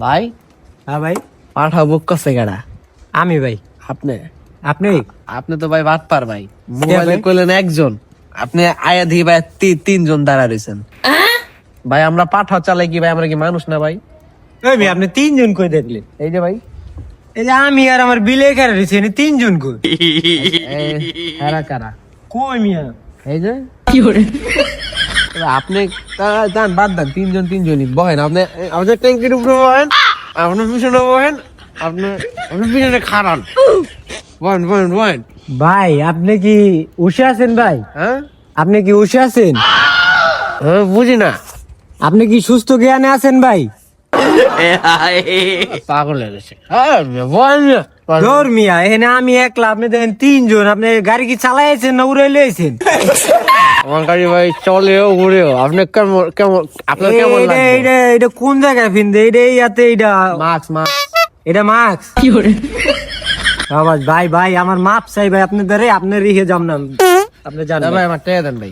ভাই হ্যাঁ ভাই, পাঠা বুক করছে কেডা? আমি ভাই। আপনি আপনি আপনি তো ভাই বাটপার ভাই। মোবাইলে ভাই? কইলেন একজন, আপনি আয়া দিয়ে ভাই তিনজন দাঁড়া রয়েছেন। ভাই আমরা পাঠা চালাই কি ভাই? আমরা কি মানুষ না ভাই? ওই ভাই, আপনি তিনজন কই দেখলেন? এই যে ভাই এই যে আমি আর আমার বিলে খেলা রয়েছে, তিনজন কই? কারা কারা? কই মিয়া? এই যে আপনি যান, বাদ দেন, তিনজনই বহেন। আপনি আমাদের ট্যাঙ্কির উপরে বহেন, আপনার পিছনে বহেন, আপনার পিছনে খারান। বহেন বহেন বহেন। ভাই আপনি কি উঠে আছেন ভাই? হ্যাঁ আপনি কি উঠে আছেন? বুঝি না। আপনি কি সুস্থ জ্ঞানে আছেন ভাই? পাগল হয়ে গেছে। হ্যাঁ বহেন না। ধর মিয়া, এখানে আমি একলা, আপনি দেখেন তিনজন। আপনি গাড়ি কি চালাইছেন না উড়ে লইছেন? আমার গাড়ি ভাই চলেও ঘুরেও। আপনি কেমন কেমন আপনার কেমন লাগবে? এটা কোন জায়গায় ফিনদে? এটা ইয়াতে, এটা মাছ মাছ এটা মাস্ক কি করে? ভাই ভাই আমার মাপ চাই ভাই, আপনি ধরে আপনার রিহে যাম না, আপনি জানেন ভাই আমার টেয়া দেন ভাই।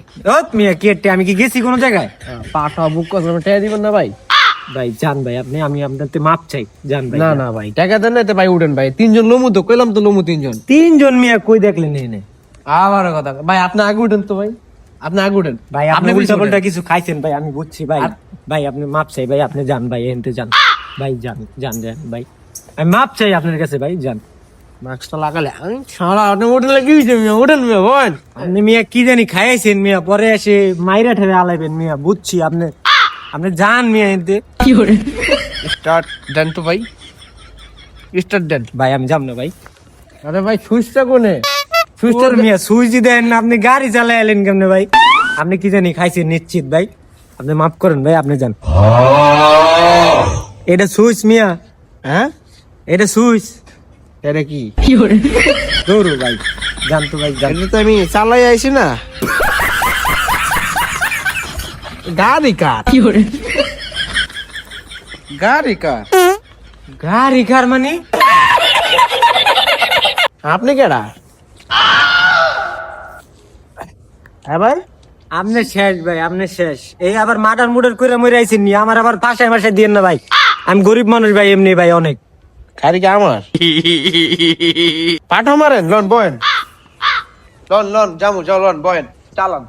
মিয়া কেটে আমি কি গেছি কোন জায়গায়? পাঠা বুক করলাম, টেয়া দিবেন না ভাই? ভাই জান ভাই, আমি আপনার মাপ চাই, জান ভাই। না না ভাই, টাকা দেন না ভাই, উঠেন ভাই। তিনজন লমু তো কইলাম তো, লমু তিনজন। তিনজন মিয়া কই দেখলেন এনে? আবার কথা ভাই, আপনি আগে উঠেন তো ভাই, আপনি আগে উঠেন ভাই আপনি উল্টা পাল্টা কিছু খাইছেন ভাই, আমি বুঝছি ভাই। ভাই আপনি মাপ চাই ভাই, আপনি যান ভাই, এনতে যান ভাই, যান যান যান ভাই, আমি মাপ চাই আপনার কাছে ভাই, যান। মাস্কটা লাগালে আমি সারা আপনি উঠে কি হয়েছে মিয়া? উঠেন মিয়া বলেন। আপনি মিয়া কি জানি খাইছেন মিয়া, পরে এসে মাইরা ঠেরে আলাইবেন মিয়া, বুঝছি। আপনি যান মিয়া এনতে। কি করে স্টার্ট দেন তো ভাই, স্টার্ট দেন। ভাই আমি যাব না ভাই। আরে ভাই সুইচটা কোনে? সুইচটা সুইচটার মিয়া সুইচ দেন না, আপনি গাড়ি চালাই এলেন কেমনে ভাই? আপনি কি জানি খাইছেন নিশ্চিত ভাই, আপনি মাফ করেন ভাই, আপনি যান। এটা সুইচ মিয়া, হ্যাঁ এটা সুইচ। এটা কি? দৌড়ো ভাই, যান তো ভাই, যান। এটা তো আমি চালাই আইছি না। গাড়ি কার? গাড়ি কার? গাড়ি কার মানে? আপনি কেডা? হ্যাঁ ভাই, আপনি শেষ ভাই, আপনি শেষ। এই আবার মার্ডার মুডার করে মরে আইছেন নি, আমার আবার ফাঁসায় মাসায় দিয়েন না ভাই। আমি গরিব মানুষ ভাই, এমনি ভাই অনেক। গাড়ি কি আমার? পাঠা মারেন, লন বয়েন, লন লন জামু যাও, লন বয়েন, চালান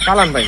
চালান ভাই।